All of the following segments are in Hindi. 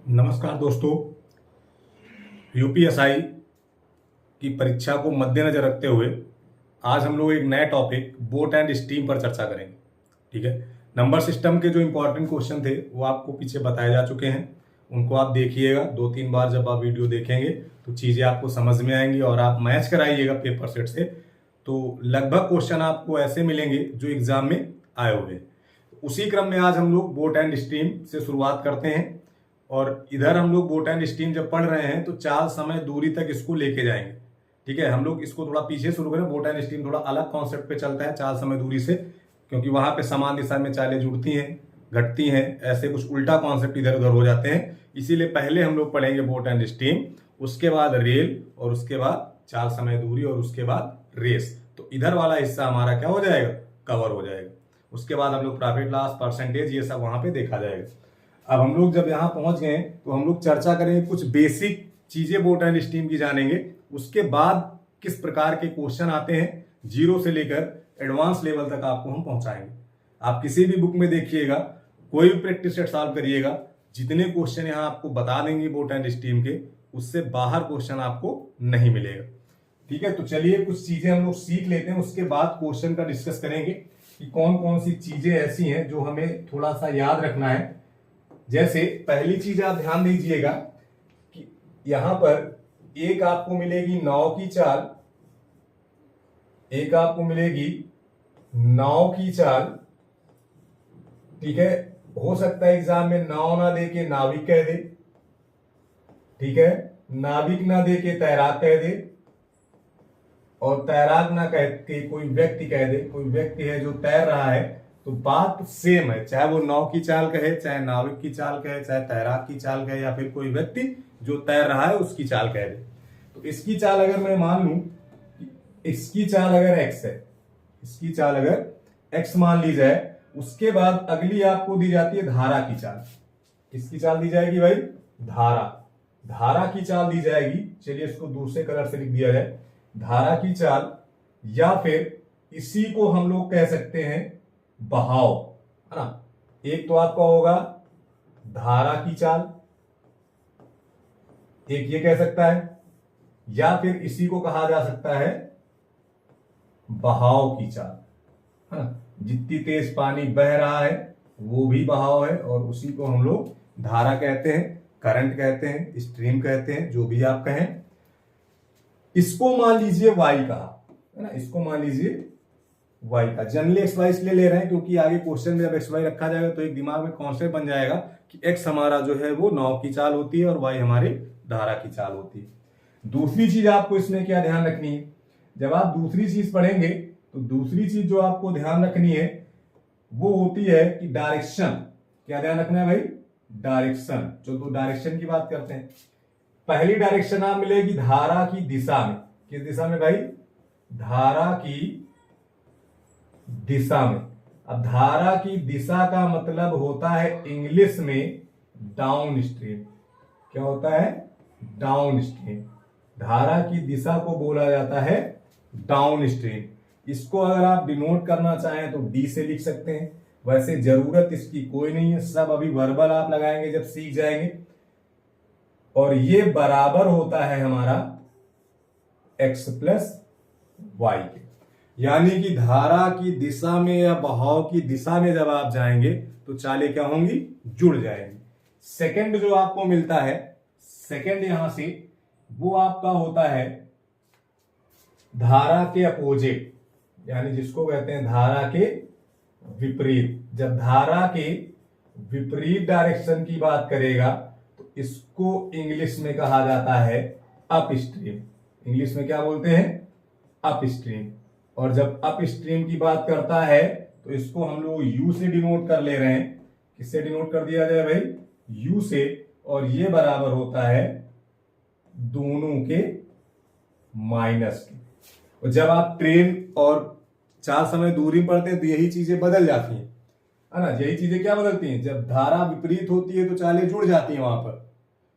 नमस्कार दोस्तों। यूपीएसआई की परीक्षा को मद्देनजर रखते हुए आज हम लोग एक नया टॉपिक बोट एंड स्टीम पर चर्चा करेंगे। ठीक है। नंबर सिस्टम के जो इम्पोर्टेंट क्वेश्चन थे वो आपको पीछे बताए जा चुके हैं, उनको आप देखिएगा। 2-3 बार जब आप वीडियो देखेंगे तो चीज़ें आपको समझ में आएंगी और आप मैच कराइएगा पेपर सेट से, तो लगभग क्वेश्चन आपको ऐसे मिलेंगे जो एग्जाम में आए हुए हैं। उसी क्रम में आज हम लोग बोट एंड स्टीम से शुरुआत करते हैं और इधर हम लोग बोट एंड स्टीम जब पढ़ रहे हैं तो चाल, समय, दूरी तक इसको लेके जाएंगे। ठीक है। हम लोग इसको थोड़ा पीछे शुरू करें। बोट एंड स्टीम थोड़ा अलग कॉन्सेप्ट पे चलता है चाल, समय, दूरी से, क्योंकि वहां पे समान दिशा में चालें जुड़ती हैं, घटती हैं, ऐसे कुछ उल्टा कॉन्सेप्ट इधर उधर हो जाते हैं। इसीलिए पहले हम लोग पढ़ेंगे बोट एंड स्टीम, उसके बाद रेल, और उसके बाद चाल, समय, दूरी, और उसके बाद रेस। तो इधर वाला हिस्सा हमारा क्या हो जाएगा, कवर हो जाएगा। उसके बाद हम लोग प्रॉफिट लॉस, परसेंटेज, ये सब वहां पे देखा जाएगा। अब हम लोग जब यहाँ पहुंच गए तो हम लोग चर्चा करेंगे, कुछ बेसिक चीजें बोट एंड स्टीम की जानेंगे। उसके बाद किस प्रकार के क्वेश्चन आते हैं, जीरो से लेकर एडवांस लेवल तक आपको हम पहुंचाएंगे। आप किसी भी बुक में देखिएगा, कोई भी प्रैक्टिस सेट सॉल्व करिएगा, जितने क्वेश्चन यहाँ आपको बता देंगे बोट एंड स्टीम के, उससे बाहर क्वेश्चन आपको नहीं मिलेगा। ठीक है। तो चलिए कुछ चीजें हम लोग सीख लेते हैं, उसके बाद क्वेश्चन का डिस्कस करेंगे कि कौन कौन सी चीजें ऐसी हैं जो हमें थोड़ा सा याद रखना है। जैसे पहली चीज आप ध्यान दीजिएगा कि यहां पर एक आपको मिलेगी नाव की चाल, एक आपको मिलेगी नाव की चाल। ठीक है। हो सकता है एग्जाम में नाव ना दे के नाविक कह दे, ठीक है, नाविक ना दे के तैराक कह दे, और तैराक ना कह के कोई व्यक्ति कह दे। कोई व्यक्ति है जो तैर रहा है, तो बात सेम है, चाहे वो नाव की चाल कहे, चाहे नाविक की चाल कहे, चाहे तैराक की चाल कहे, या फिर कोई व्यक्ति जो तैर रहा है उसकी चाल कह दे। तो इसकी चाल अगर मैं मान लूं, इसकी चाल अगर x है, इसकी चाल अगर x मान ली जाए, उसके बाद अगली आपको दी जाती है धारा की चाल। किसकी चाल दी जाएगी भाई, धारा, धारा की चाल दी जाएगी। चलिए इसको दूसरे कलर से लिख दिया जाए, धारा की चाल, या फिर इसी को हम लोग कह सकते हैं बहाव, है ना। एक तो आपका होगा धारा की चाल, एक ये कह सकता है, या फिर इसी को कहा जा सकता है बहाव की चाल, है ना। जितनी तेज पानी बह रहा है वो भी बहाव है, और उसी को हम लोग धारा कहते हैं, करंट कहते हैं, स्ट्रीम कहते हैं, जो भी आप कहें। इसको मान लीजिए वाई कहा, है ना, इसको मान लीजिए वाई का। जनरली एक्स वाई इसलिए ले रहे हैं क्योंकि आगे क्वेश्चन में जब एक्स वाई रखा जाएगा तो एक दिमाग में कॉन्सेप्ट बन जाएगा कि एक्स हमारा जो है वो नाव की चाल होती है और वाई हमारी धारा की चाल होती है। दूसरी चीज आपको इसमें क्या ध्यान रखनी है, जब आप दूसरी चीज पढ़ेंगे तो दूसरी चीज जो आपको ध्यान रखनी है वो होती है कि डायरेक्शन। क्या ध्यान रखना है भाई, डायरेक्शन। तो डायरेक्शन की बात करते हैं। पहली डायरेक्शन आप मिलेगी धारा की दिशा में। किस दिशा में भाई, धारा की दिशा में। अब धारा की दिशा का मतलब होता है इंग्लिश में डाउन स्ट्रीम। क्या होता है, डाउन स्ट्रीम। धारा की दिशा को बोला जाता है डाउन स्ट्रीम। इसको अगर आप डिनोट करना चाहें तो डी से लिख सकते हैं, वैसे जरूरत इसकी कोई नहीं है, सब अभी वर्बल आप लगाएंगे जब सीख जाएंगे। और ये बराबर होता है हमारा x प्लस वाई के, यानी कि धारा की दिशा में या बहाव की दिशा में जब आप जाएंगे तो चालें क्या होंगी, जुड़ जाएंगी। सेकंड जो आपको मिलता है, सेकंड यहां से, वो आपका होता है धारा के अपोजिट, यानी जिसको कहते हैं धारा के विपरीत। जब धारा के विपरीत डायरेक्शन की बात करेगा तो इसको इंग्लिश में कहा जाता है अप स्ट्रीम। इंग्लिश में क्या बोलते हैं, अप स्ट्रीम। और जब अप स्ट्रीम की बात करता है तो इसको हम लोग यू से डिनोट कर ले रहे हैं। किससे डिनोट कर दिया जाए भाई, यू से। और ये बराबर होता है दोनों के माइनस के। और जब आप ट्रेन और चाल, समय, दूरी पढ़ते हैं तो यही चीजें बदल जाती हैं, है ना। यही चीजें क्या बदलती हैं, जब धारा विपरीत होती है तो चालें जुड़ जाती हैं वहां पर।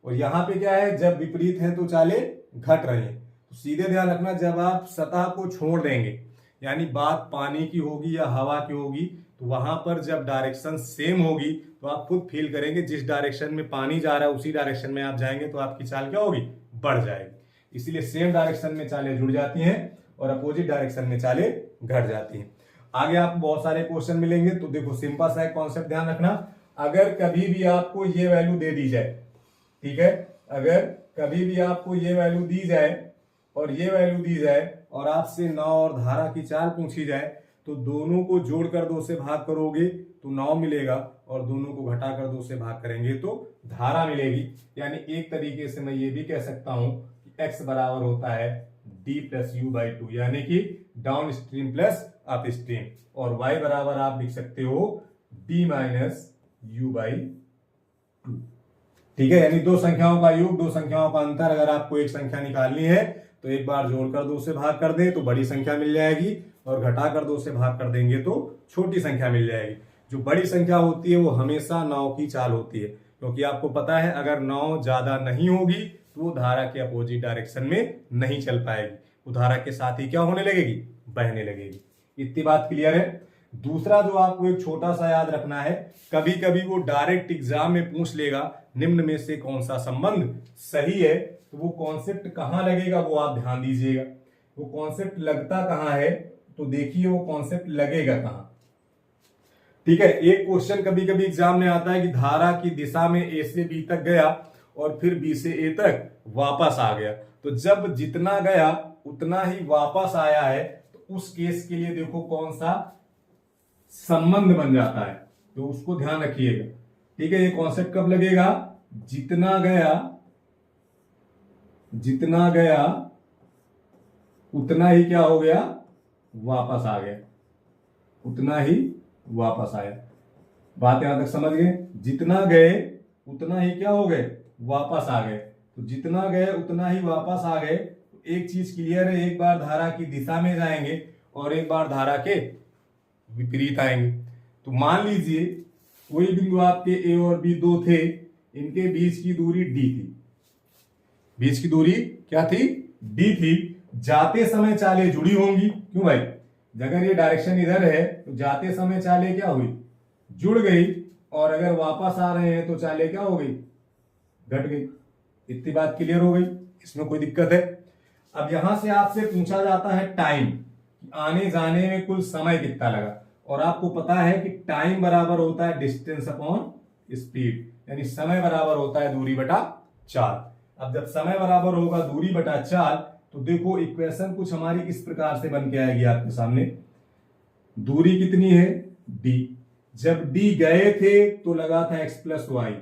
और यहां पे क्या है, जब विपरीत है तो चालें घट रही हैं। तो सीधे ध्यान रखना, जब आप सतह को छोड़ देंगे, यानी बात पानी की होगी या हवा की होगी, तो वहां पर जब डायरेक्शन सेम होगी तो आप खुद फील करेंगे जिस डायरेक्शन में पानी जा रहा है उसी डायरेक्शन में आप जाएंगे तो आपकी चाल क्या होगी, बढ़ जाएगी। इसीलिए सेम डायरेक्शन में चालें जुड़ जाती हैं और अपोजिट डायरेक्शन में चालें घट जाती हैं। आगे आपको बहुत सारे क्वेश्चन मिलेंगे, तो देखो सिंपल सा एक कॉन्सेप्ट ध्यान रखना, अगर कभी भी आपको ये वैल्यू दे दी जाए, ठीक है, अगर कभी भी आपको ये वैल्यू दी जाए और ये वैल्यू दी जाए और आपसे नाव और धारा की चाल पूछी जाए, तो दोनों को जोड़कर 2 से भाग करोगे तो नाव मिलेगा और दोनों को घटाकर 2 से भाग करेंगे तो धारा मिलेगी। यानी एक तरीके से मैं ये भी कह सकता हूं कि x बराबर होता है d प्लस यू बाई 2, यानी कि down stream plus up stream, और y बराबर आप लिख सकते हो d माइनस यू बाई 2। ठीक है, यानी दो संख्याओं का योग, दो संख्याओं का अंतर, अगर आपको एक संख्या निकालनी है तो एक बार जोड़कर 2 से भाग कर दे तो बड़ी संख्या मिल जाएगी और घटाकर 2 से भाग कर देंगे तो छोटी संख्या मिल जाएगी। जो बड़ी संख्या होती है वो हमेशा नाव की चाल होती है, क्योंकि आपको पता है अगर नाव ज्यादा नहीं होगी तो वो धारा के अपोजिट डायरेक्शन में नहीं चल पाएगी, वो धारा के साथ ही क्या होने लगेगी, बहने लगेगी। इतनी बात क्लियर है। दूसरा जो आपको एक छोटा सा याद रखना है, कभी कभी वो डायरेक्ट एग्जाम में पूछ लेगा निम्न में से कौन सा संबंध सही है, तो वो कॉन्सेप्ट कहां लगेगा वो आप ध्यान दीजिएगा। वो कॉन्सेप्ट लगता कहां है, तो देखिए वो कॉन्सेप्ट लगेगा कहां। ठीक है, एक क्वेश्चन कभी कभी एग्जाम में आता है कि धारा की दिशा में ए से बी तक गया और फिर बी से ए तक वापस आ गया, तो जब जितना गया उतना ही वापस आया है, तो उस केस के लिए देखो कौन सा संबंध बन जाता है, तो उसको ध्यान रखिएगा। ठीक है, ये कॉन्सेप्ट कब लगेगा, जितना गया उतना ही क्या हो गया, वापस आ गया, उतना ही वापस आया। बात यहां तक समझ गए, जितना गए उतना ही क्या हो गए, वापस आ गए। तो जितना गए उतना ही वापस आ गए, तो एक चीज क्लियर है, एक बार धारा की दिशा में जाएंगे और एक बार धारा के विपरीत आएंगे। तो मान लीजिए कोई बिंदु आपके ए और बी दो थे, इनके बीच की दूरी डी थी, बीच की दूरी क्या थी, डी थी। जाते समय चालें जुड़ी होंगी, क्यों भाई, अगर ये डायरेक्शन इधर है तो जाते समय चालें क्या हुई, जुड़ गई, और अगर वापस आ रहे हैं तो चालें क्या हो गई, घट गई। इतनी बात क्लियर हो गई, इसमें कोई दिक्कत है। अब यहां से आपसे पूछा जाता है टाइम, आने जाने में कुल समय कितना लगा, और आपको पता है कि टाइम बराबर होता है डिस्टेंस अपॉन स्पीड, यानी समय बराबर होता है दूरी बटा चाल। अब जब समय बराबर होगा दूरी बटा चाल, तो देखो इक्वेशन कुछ हमारी इस प्रकार से बन के आएगी आपके सामने। दूरी कितनी है, d, जब d गए थे तो लगा था x प्लस वाई,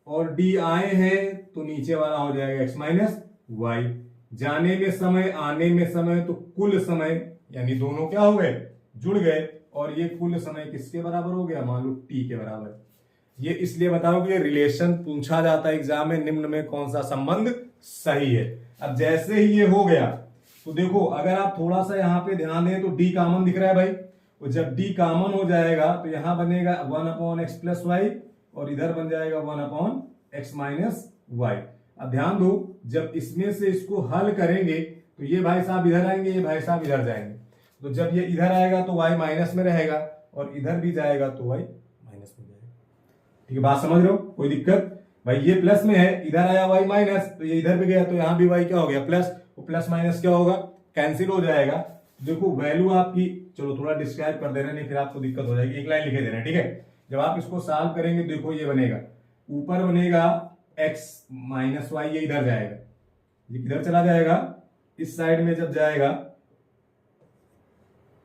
और d आए हैं तो नीचे वाला हो जाएगा x माइनस वाई। जाने में समय आने में समय, तो कुल समय, यानी दोनों क्या हो गए, जुड़ गए, और ये कुल समय किसके बराबर हो गया, मान लो t के बराबर। ये इसलिए बताओ कि ये रिलेशन पूछा जाता है एग्जाम में, निम्न में कौन सा संबंध सही है। अब जैसे ही ये हो गया तो देखो अगर आप थोड़ा सा यहाँ पे ध्यान दें तो d कॉमन दिख रहा है भाई, और जब d कॉमन हो जाएगा तो यहां बनेगा 1 अपॉन एक्स प्लस वाई, और इधर बन जाएगा 1 अपॉन एक्स माइनस वाई। अब ध्यान दो, जब इसमें से इसको हल करेंगे तो ये भाई साहब इधर आएंगे, ये भाई साहब इधर जाएंगे, तो जब ये इधर आएगा तो y माइनस में रहेगा, और इधर भी जाएगा तो y माइनस में जाएगा। ठीक है, बात समझ रहे हो, कोई दिक्कत भाई, ये प्लस में है, इधर आया y माइनस, तो ये इधर भी गया तो यहाँ भी y क्या हो गया प्लस, वो प्लस माइनस क्या होगा, कैंसिल हो जाएगा। देखो वैल्यू आपकी, चलो थोड़ा डिस्क्राइब कर दे रहे हैं, नहीं फिर आपको दिक्कत हो जाएगी, एक लाइन लिखे दे रहे हैं। ठीक है, जब आप इसको सॉल्व करेंगे देखो ये बनेगा, ऊपर बनेगा x माइनस वाई, ये इधर जाएगा, ये किधर चला जाएगा, इस साइड में जब जाएगा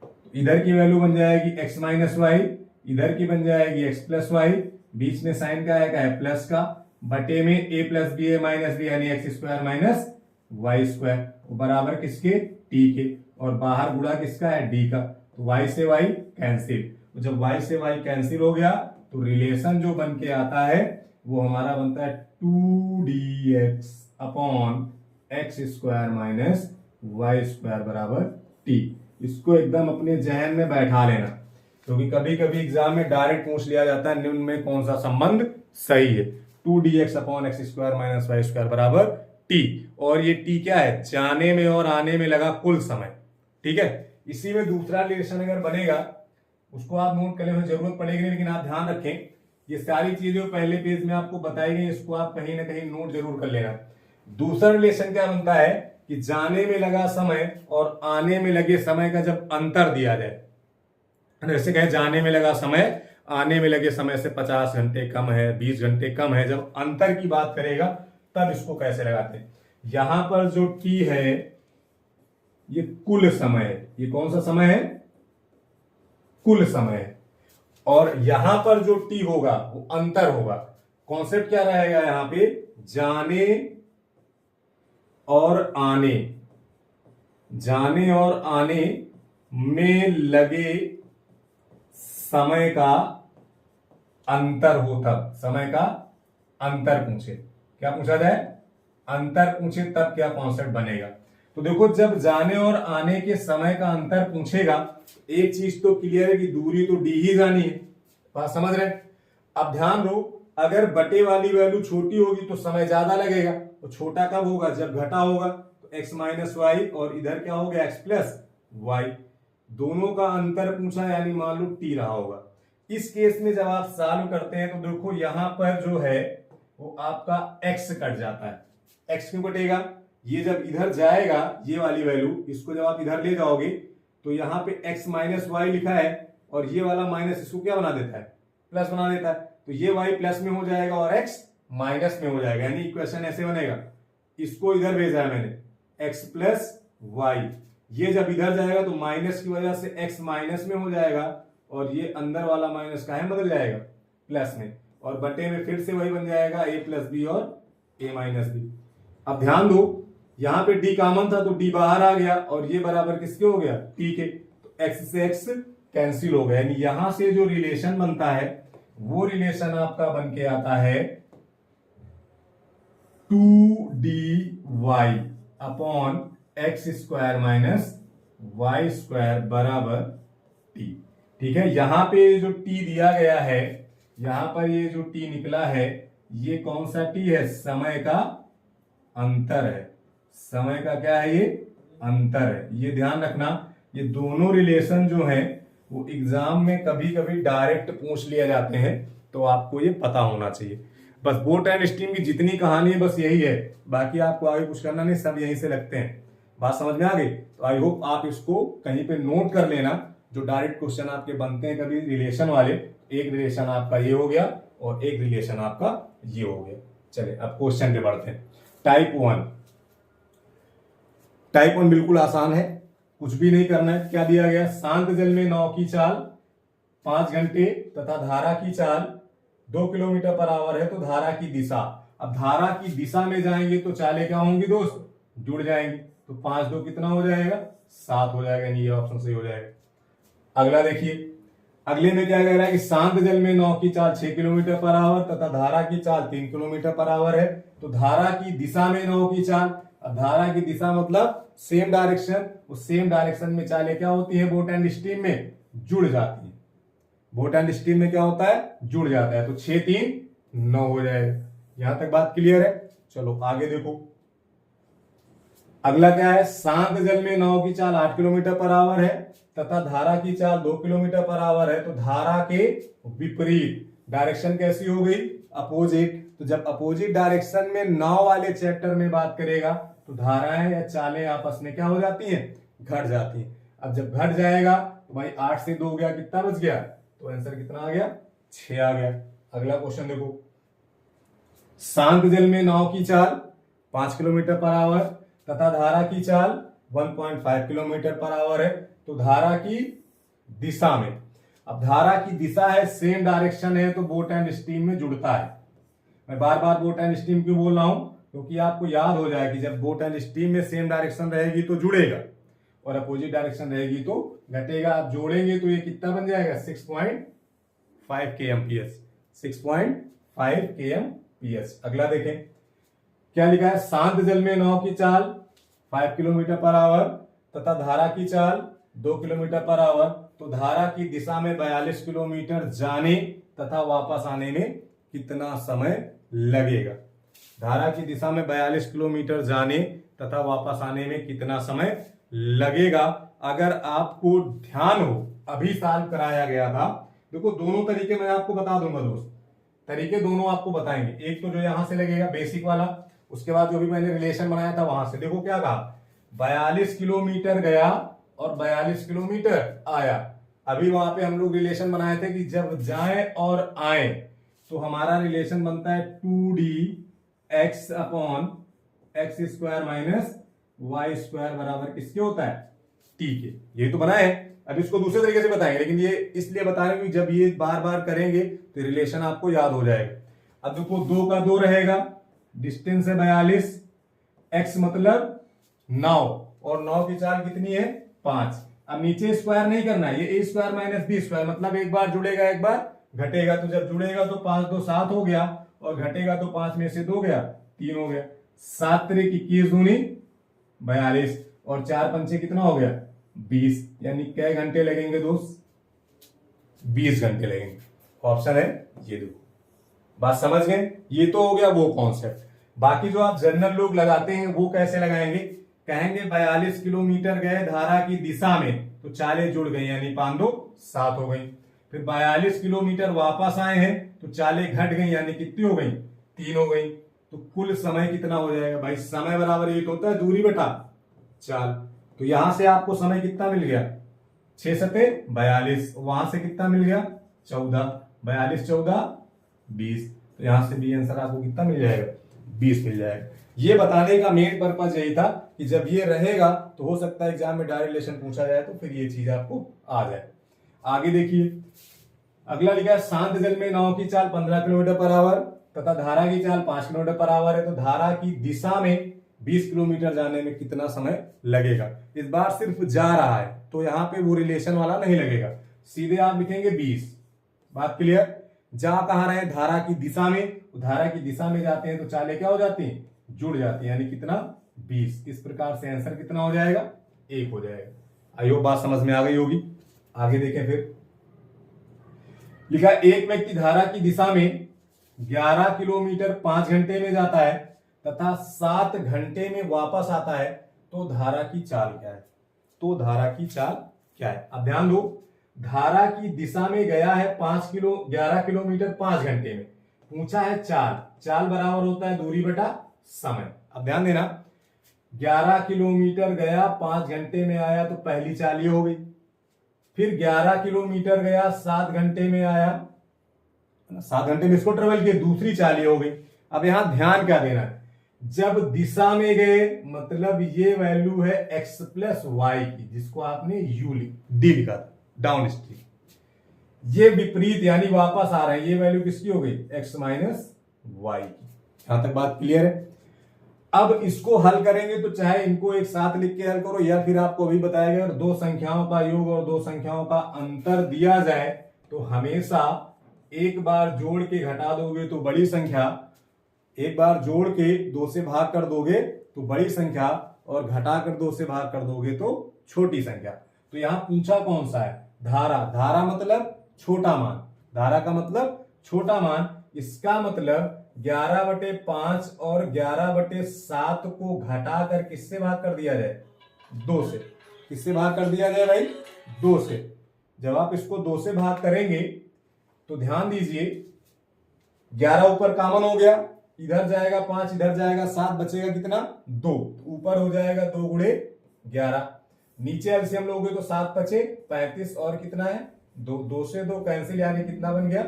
तो इधर की वैल्यू बन जाएगी x माइनस वाई, इधर की बन जाएगी x प्लस वाई, बीच में साइन का आएगा है प्लस का, बटे में a plus b a minus b, यानी x square minus Y square, बराबर किसके, t के, और बाहर गुणा किसका है, d का, तो y से y कैंसिल। तो जब y से y कैंसिल हो गया तो रिलेशन जो बन के आता है वो हमारा बनता है 2dx upon X square minus Y square बराबर t। इसको एकदम अपने जहन में बैठा लेना, क्योंकि कभी कभी एग्जाम में डायरेक्ट पूछ लिया जाता है निम्न में कौन सा संबंध सही है। 2dx upon X square minus Y square बराबर t, और ये t क्या है, जाने में और आने में लगा कुल समय। ठीक है, इसी में दूसरा रिलेशन अगर बनेगा, उसको आप नोट कर लें, जरूरत पड़ेगी नहीं, लेकिन आप ध्यान रखें ये सारी चीजें पहले पेज में आपको बताई गई, इसको आप कहीं ना कहीं नोट जरूर कर लेना। दूसरा रिलेशन क्या बनता है कि जाने में लगा समय और आने में लगे समय का जब अंतर दिया जाए, जैसे कहे जाने में लगा समय आने में लगे समय से 50 घंटे कम है, 20 घंटे कम है, जब अंतर की बात करेगा तब इसको कैसे लगाते हैं। यहां पर जो टी है ये कुल समय है, ये कौन सा समय है, कुल समय है, और यहां पर जो टी होगा वो अंतर होगा। कॉन्सेप्ट क्या रहेगा यहां पे, जाने और आने, जाने और आने में लगे समय का अंतर हो, तब समय का अंतर पूछे, क्या पूछा जाए, अंतर पूछे, तब क्या कॉन्सेप्ट बनेगा। तो देखो जब जाने और आने के समय का अंतर पूछेगा, एक चीज तो क्लियर है कि दूरी तो डी ही जानी है, बात समझ रहे हैं। अब ध्यान दो, अगर बटे वाली वैल्यू छोटी होगी तो समय ज्यादा लगेगा, तो छोटा कब होगा, जब घटा होगा, तो x माइनस वाई, और इधर क्या हो गया x प्लस वाई, दोनों का अंतर पूछा, यानी मान लो t रहा होगा। इस केस में जब आप सॉल्व करते हैं तो देखो यहां पर जो है वो आपका x कट जाता है। x क्यों कटेगा, ये जब इधर जाएगा ये वाली वैल्यू, इसको जब आप इधर ले जाओगे तो यहाँ पे x माइनस वाई लिखा है, और ये वाला माइनस इसको क्या बना देता है, प्लस बना देता है, तो ये y प्लस में हो जाएगा और x माइनस में हो जाएगा, यानी इक्वेशन ऐसे बनेगा, इसको इधर भेजा है मैंने x प्लस वाई, ये जब इधर जाएगा तो माइनस की वजह से x माइनस में हो जाएगा, और ये अंदर वाला माइनस का है बदल जाएगा प्लस में, और बटे में फिर से वही बन जाएगा a प्लस बी और a माइनस बी। अब ध्यान दो यहां पे d कॉमन था तो d बाहर आ गया, और ये बराबर किसके हो गया, t के, तो x से x कैंसिल हो गया, यानी यहां से जो रिलेशन बनता है वो रिलेशन आपका बन के आता है 2dy upon X square minus Y square बराबर t। ठीक है, यहां पे जो t दिया गया है, यहां पर ये जो t निकला है ये कौन सा t है, समय का अंतर है, समय का क्या है, ये अंतर है। ये ध्यान रखना, ये दोनों रिलेशन जो हैं वो एग्जाम में कभी कभी डायरेक्ट पूछ लिए जाते हैं, तो आपको ये पता होना चाहिए। बस बोट एंड स्टीम की जितनी कहानी है बस यही है, बाकी आपको आगे कुछ करना नहीं, सब यहीं से लगते हैं। बात समझ में आ गई, तो आई होप आप इसको कहीं पे नोट कर लेना, जो डायरेक्ट क्वेश्चन आपके बनते हैं कभी रिलेशन वाले, एक रिलेशन आपका ये हो गया और एक रिलेशन आपका ये हो गया। चलिए अब क्वेश्चन पे बढ़ते हैं। टाइप 1, टाइप 1 बिल्कुल आसान है, कुछ भी नहीं करना है। क्या दिया गया, शांत जल में नाव की चाल 5 घंटे तथा धारा की चाल 2 किलोमीटर पर आवर है, तो धारा की दिशा, अब धारा की दिशा में जाएंगे तो चालें क्या होंगी दोस्त, जुड़ जाएंगी, तो 5 2 कितना हो जाएगा, 7 हो जाएगा, ये ऑप्शन सही हो जाएगा। अगला देखिए, अगले में क्या कह रहा है कि शांत जल में नाव की चाल 6 किलोमीटर पर आवर तथा धारा की चाल 3 किलोमीटर पर आवर है, तो धारा की दिशा में नाव की चाल, अब धारा की दिशा मतलब सेम डायरेक्शन, उस सेम डायरेक्शन में चालें क्या होती है, बोट एंड स्टीम में जुड़ जाती है, बोट एंड स्टीम में क्या होता है, जुड़ जाता है, तो 6 3 9 हो जाएगा। यहां तक बात क्लियर है। चलो आगे देखो, अगला क्या है, शांत जल में नाव की चाल 8 किलोमीटर पर आवर है तथा धारा की चाल 2 किलोमीटर पर आवर है, तो धारा के विपरीत डायरेक्शन कैसी हो गई, अपोजिट, तो जब अपोजिट डायरेक्शन में नाव वाले चैप्टर में बात करेगा तो धाराएं या चालें आपस में क्या हो जाती हैं, घट जाती हैं। अब जब घट जाएगा तो भाई 8 से 2 गया, कितना बच गया, तो आंसर कितना आ गया, 6 आ गया। अगला क्वेश्चन देखो, शांत जल में नाव की चाल 5 किलोमीटर पर आवर तथा धारा की चाल 1.5 किलोमीटर पर आवर है, तो धारा की दिशा में, अब धारा की दिशा है सेम डायरेक्शन है, तो बोट एंड स्टीम में जुड़ता है। मैं बार बार बोट एंड स्टीम क्यों बोल रहा हूं, क्योंकि आपको याद हो जाए कि जब बोट एंड स्टीम में सेम डायरेक्शन रहेगी तो जुड़ेगा, और अपोजिट डायरेक्शन रहेगी तो घटेगा। आप जोड़ेंगे तो ये कितना बन जाएगा, 6.5 kmph, 6.5 kmph। अगला देखें क्या लिखा है, शांत जल में नाव की चाल 5 किलोमीटर पर आवर तथा धारा की चाल 2 किलोमीटर पर आवर, तो धारा की दिशा में 42 किलोमीटर जाने तथा वापस आने में कितना समय लगेगा। धारा की दिशा में 42 किलोमीटर जाने तथा वापस आने में कितना समय लगेगा। अगर आपको ध्यान हो अभी सॉल्व कराया गया था। देखो दोनों तरीके मैं आपको बता दूंगा दोस्त, तरीके दोनों आपको बताएंगे। एक तो जो यहां से लगेगा बेसिक वाला, उसके बाद जो भी मैंने रिलेशन बनाया था वहां से। देखो क्या कहा, 42 किलोमीटर गया और 42 किलोमीटर आया। अभी वहां पे हम लोग रिलेशन बनाए थे कि जब जाए और आए तो हमारा रिलेशन बनता है 2D x upon X square minus Y square बराबर किसके होता है, t के। ये तो बनाए। अब इसको दूसरे तरीके से बताएंगे, लेकिन ये इसलिए बता रहे हैं कि जब ये बार बार करेंगे तो रिलेशन आपको याद हो जाएगा। अब देखो 2 का 2 रहेगा, डिस्टेंस है 42, x मतलब 9 और 9 की चाल कितनी है 5। अब नीचे स्क्वायर नहीं करना है, ये a square minus b square मतलब एक बार जुड़ेगा एक बार घटेगा। तो जब जुड़ेगा तो 5 2 7 हो गया और घटेगा तो 5 में से 2 गया 3 हो गया। 7 त्रिक 21 दूनी 42 और 4 पंचे कितना हो गया 20। यानी कै घंटे लगेंगे दोस्त, 20 घंटे लगेंगे। ऑप्शन है ये। देखो बात समझ गए, ये तो हो गया वो कॉन्सेप्ट। बाकी जो आप जनरल लोग लगाते हैं वो कैसे लगाएंगे, कहेंगे 42 किलोमीटर गए धारा की दिशा में तो चालें जुड़ गई यानी 5 2 7 हो गई। फिर 42 किलोमीटर वापस आए हैं तो चालें घट गई यानी कितनी हो गई 3 हो गई। तो कुल समय कितना हो जाएगा भाई, समय बराबर ये होता है दूरी बटा चाल। तो यहां से आपको समय कितना मिल गया 6 सते 42, वहां से कितना मिल गया 14, 42 14 20। तो यहां से भी आंसर आपको कितना मिल जाएगा 20 मिल जाएगा। ये बताने का मेन पर्पज यही था कि जब ये रहेगा तो हो सकता है एग्जाम में डायरेक्ट रिलेशन पूछा जाए तो फिर ये चीज आपको आ जाए। आगे देखिए अगला लिखा है शांत जल में नाव की चाल 15 किलोमीटर पर आवर तथा धारा की चाल 5 किलोमीटर पर आवर है, तो धारा की दिशा में 20 किलोमीटर जाने में कितना समय लगेगा। इस बार सिर्फ जा रहा है तो यहाँ पे वो रिलेशन वाला नहीं लगेगा, सीधे आप लिखेंगे 20। बात क्लियर। जा कहां रहे धारा की दिशा में, धारा की दिशा में जाते हैं तो चालें क्या हो जाती हैं जुड़ जाती है यानी कितना 20। इस प्रकार से आंसर कितना हो जाएगा 1 हो जाएगा। आई होप बात समझ में आ गई होगी। आगे देखें फिर लिखा एक व्यक्ति धारा की दिशा में 11 किलोमीटर 5 घंटे में जाता है तथा 7 घंटे में वापस आता है, तो धारा की चाल क्या है, तो धारा की चाल क्या है। अब ध्यान दो, धारा की दिशा में गया है 11 किलोमीटर 5 घंटे में, पूछा है चाल, चाल बराबर होता है दूरी बटा समय। अब ध्यान देना 11 किलोमीटर गया 5 घंटे में आया तो पहली चाल ये हो गई। फिर 11 किलोमीटर गया 7 घंटे में आया, 7 घंटे में इसको ट्रेवल किया, दूसरी चाल ये हो गई। अब यहां ध्यान क्या देना है, जब दिशा में गए मतलब ये वैल्यू है x प्लस वाई की, जिसको आपने u डी लिखा था डाउन स्ट्रीम। ये विपरीत यानी वापस आ रहे हैं, ये वैल्यू किसकी हो गई x माइनस वाई की। यहां तक बात क्लियर है। अब इसको हल करेंगे तो चाहे इनको एक साथ लिख के हल करो या फिर आपको अभी बताया गया, दो संख्याओं का योग और दो संख्याओं का अंतर दिया जाए तो हमेशा एक बार जोड़ के घटा दोगे तो बड़ी संख्या, एक बार जोड़ के 2 से भाग कर दोगे तो बड़ी संख्या और घटा कर 2 से भाग कर दोगे तो छोटी संख्या। तो यहां पूछा कौन सा है धारा, धारा मतलब छोटा मान, धारा का मतलब छोटा मान। इसका मतलब 11/5 और 11/7 को घटाकर किससे भाग कर दिया जाए 2 से। किससे भाग कर दिया जाए भाई 2 से। जब आप इसको 2 से भाग करेंगे तो ध्यान दीजिए 11 ऊपर कॉमन हो गया, इधर जाएगा 5 इधर जाएगा 7, बचेगा कितना 2, ऊपर हो जाएगा 2 गुणे 11, नीचे एलसीएम लोगे तो 7 बचे 35 और कितना है 2 से 2 कैंसिल यानी कितना बन गया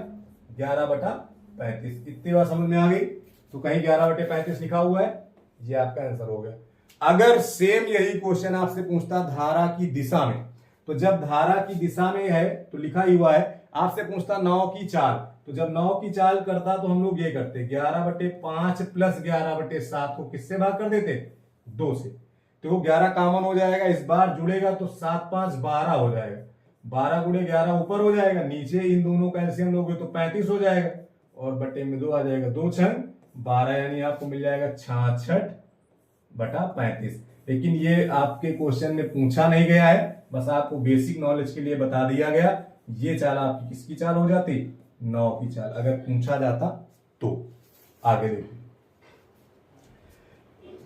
11/35। इतनी बात समझ में आ गई। तो कहीं 11/35 लिखा हुआ है, ये आपका आंसर हो गया। अगर सेम यही क्वेश्चन आपसे पूछता धारा की दिशा में, तो जब धारा की दिशा में है तो लिखा ही हुआ है, आपसे पूछता नाव की चाल, तो जब नाव की चाल करता तो हम लोग ये करते 11/5 प्लस 11/7 को किससे भाग कर देते 2 से। तो वो 11 कॉमन हो जाएगा, इस बार जुड़ेगा तो 7 5 12 हो जाएगा, 12 गुणे 11 ऊपर हो जाएगा, नीचे इन दोनों का एलसीएम लोगे तो 35 हो जाएगा और बटे में 2 आ जाएगा, 2 6 12 यानी आपको मिल जाएगा 66/35। लेकिन ये आपके क्वेश्चन में पूछा नहीं गया है, बस आपको बेसिक नॉलेज के लिए बता दिया गया। ये चाल आपकी किसकी चाल हो जाती 9 की चाल, अगर पूछा जाता तो। आगे देखिए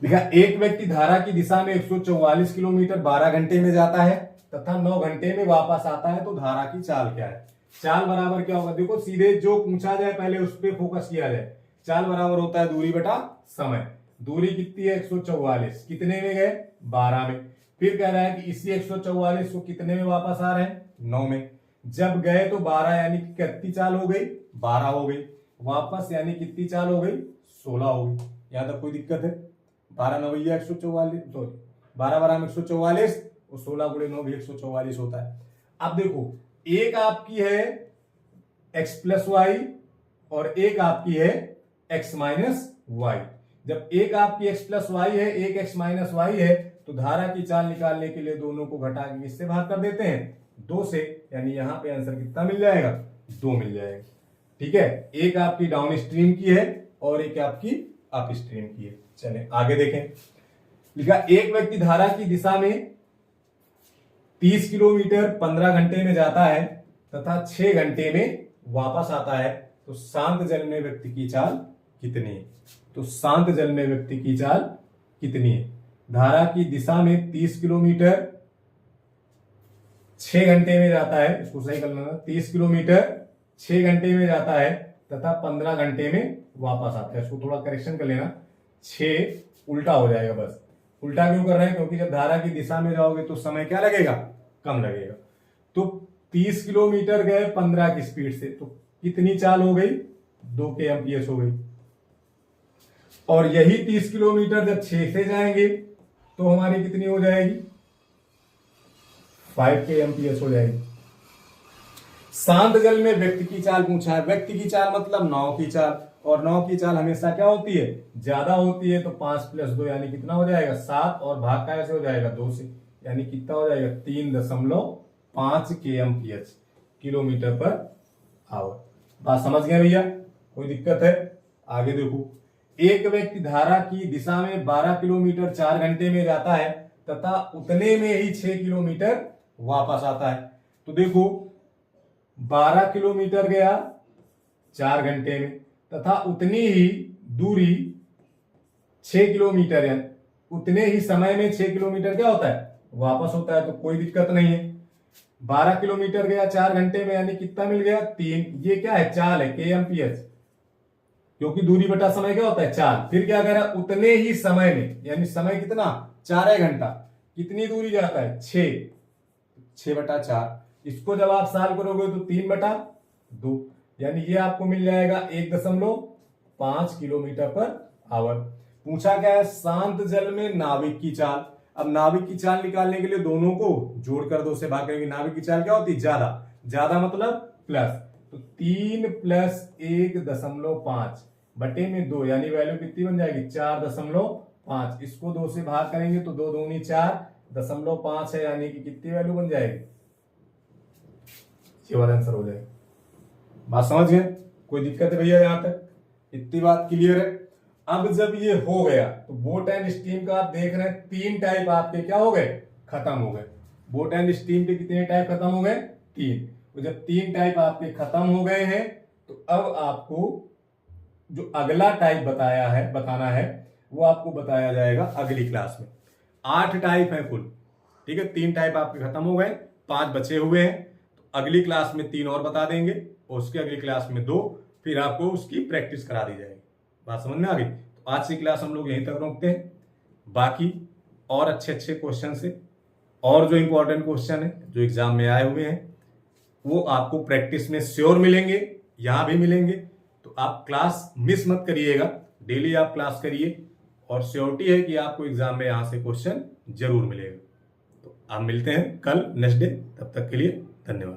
देखा एक व्यक्ति धारा की दिशा में 144 किलोमीटर 12 घंटे में जाता है तथा 9 घंटे में वापस आता है तो धारा की चाल क्या है। चाल बराबर क्या होगा, देखो सीधे जो पूछा जाए पहले उस पर फोकस किया जाए। चाल बराबर होता है दूरी बटा समय। दूरी कितनी है 144, कितने में गए 12 में। फिर कह रहा है कि इसी 144 को कितने में वापस आ रहे हैं 9 में। जब गए तो 12 यानी कि कितनी चाल हो गई 12 हो गई, वापस यानी कितनी चाल हो गई 16 हो गई। यहां तक कोई दिक्कत है। 12 नवैया 144, सॉरी 12 12 में 144 और 16 गुणे 9 भी 144 होता है। अब देखो एक आपकी है x प्लस वाई और एक आपकी है x माइनस वाई। जब एक आपकी x प्लस वाई है एक x माइनस वाई है तो धारा की चाल निकालने के लिए दोनों को घटा के किससे भाग कर देते हैं 2 से, यानी यहां पे आंसर कितना मिल जाएगा 2 मिल जाएगा। ठीक है, एक आपकी डाउन स्ट्रीम की है और एक आपकी अप स्ट्रीम की है। चलें आगे देखें। लिखा एक व्यक्ति धारा की दिशा में 30 किलोमीटर 15 घंटे में जाता है तथा 6 घंटे में वापस आता है तो शांत जल में व्यक्ति की चाल कितनी है। तो शांत जल में व्यक्ति की चाल कितनी है। धारा की दिशा में 30 किलोमीटर 6 घंटे में जाता है, इसको सही कर लेना, 30 किलोमीटर 6 घंटे में जाता है तथा 15 घंटे में वापस आता है। इसको थोड़ा करेक्शन कर लेना, 6 उल्टा हो जाएगा। बस उल्टा क्यों कर रहे हैं, क्योंकि जब धारा की दिशा में जाओगे तो समय क्या लगेगा कम लगेगा। तो 30 किलोमीटर गए 15 की स्पीड से तो कितनी चाल हो गई 2 kmph हो गई। और यही 30 किलोमीटर जब 6 से जाएंगे तो हमारी कितनी हो जाएगी 5 kmph हो जाएगी। शांत जल में व्यक्ति की चाल पूछा है। व्यक्ति की चाल मतलब नाव की चाल, और नाव की चाल हमेशा क्या होती है ज्यादा होती है। तो 5 + 2 यानी कितना हो जाएगा 7, और भाग का ऐसे हो जाएगा 2 से, यानी कितना हो जाएगा 3.5 kmph किलोमीटर पर आवर। बात समझ गए भैया, कोई दिक्कत है। आगे देखो एक व्यक्ति धारा की दिशा में 12 किलोमीटर 4 घंटे में जाता है तथा उतने में ही 6 किलोमीटर वापस आता है। तो देखो 12 किलोमीटर गया 4 घंटे में तथा उतनी ही दूरी 6 किलोमीटर है, उतने ही समय में 6 किलोमीटर क्या होता है वापस होता है। तो कोई दिक्कत नहीं है। 12 किलोमीटर गया 4 घंटे में यानी कितना मिल गया 3। ये क्या है चाल है kmph, क्योंकि दूरी बटा समय क्या होता है चाल। फिर क्या कह रहा है उतने ही समय में, यानी समय कितना 4 घंटा, कितनी दूरी जाता है 6/4। इसको जब आप साल करोगे तो 3/2, यानी ये आपको मिल जाएगा 1.5 किलोमीटर पर आवर। पूछा क्या है शांत जल में नाविक की चाल। अब नाविक की चाल निकालने के लिए दोनों को जोड़कर 2 से भाग करेंगे। नाविक की चाल क्या होती है ज्यादा, ज्यादा मतलब प्लस, तो 3 + 1.5 बटे में 2, यानी वैल्यू कितनी बन जाएगी 4.5। इसको 2 से भाग करेंगे तो 2 दूनी 4.5 है, यानी कि कितनी वैल्यू बन जाएगी, ये वाला आंसर हो जाएगा। बात समझ गए, कोई दिक्कत है भैया यहां तक, इतनी बात क्लियर है। अब जब ये हो गया तो बोट एंड स्टीम का आप देख रहे हैं 3 टाइप आपके क्या हो गए खत्म हो गए। बोट एंड स्टीम के कितने टाइप खत्म हो गए 3। तो जब 3 टाइप आपके खत्म हो गए हैं तो अब आपको जो अगला टाइप बताना है वो आपको बताया जाएगा अगली क्लास में। 8 टाइप है कुल, ठीक है। 3 टाइप आपके खत्म हो गए, 5 बचे हुए हैं। तो अगली क्लास में 3 और बता देंगे और उसके अगली क्लास में 2, फिर आपको उसकी प्रैक्टिस करा दी जाएगी। बात समझ में आ गई। तो आज की क्लास हम लोग यहीं तक रोकते हैं। बाकी और अच्छे अच्छे क्वेश्चन से और जो इंपॉर्टेंट क्वेश्चन है जो एग्जाम में आए हुए हैं वो आपको प्रैक्टिस में श्योर मिलेंगे, यहां भी मिलेंगे। तो आप क्लास मिस मत करिएगा, डेली आप क्लास करिए और श्योरिटी है कि आपको एग्जाम में यहां से क्वेश्चन जरूर मिलेगा। तो आप मिलते हैं कल नेक्स्ट डे, तब तक के लिए धन्यवाद।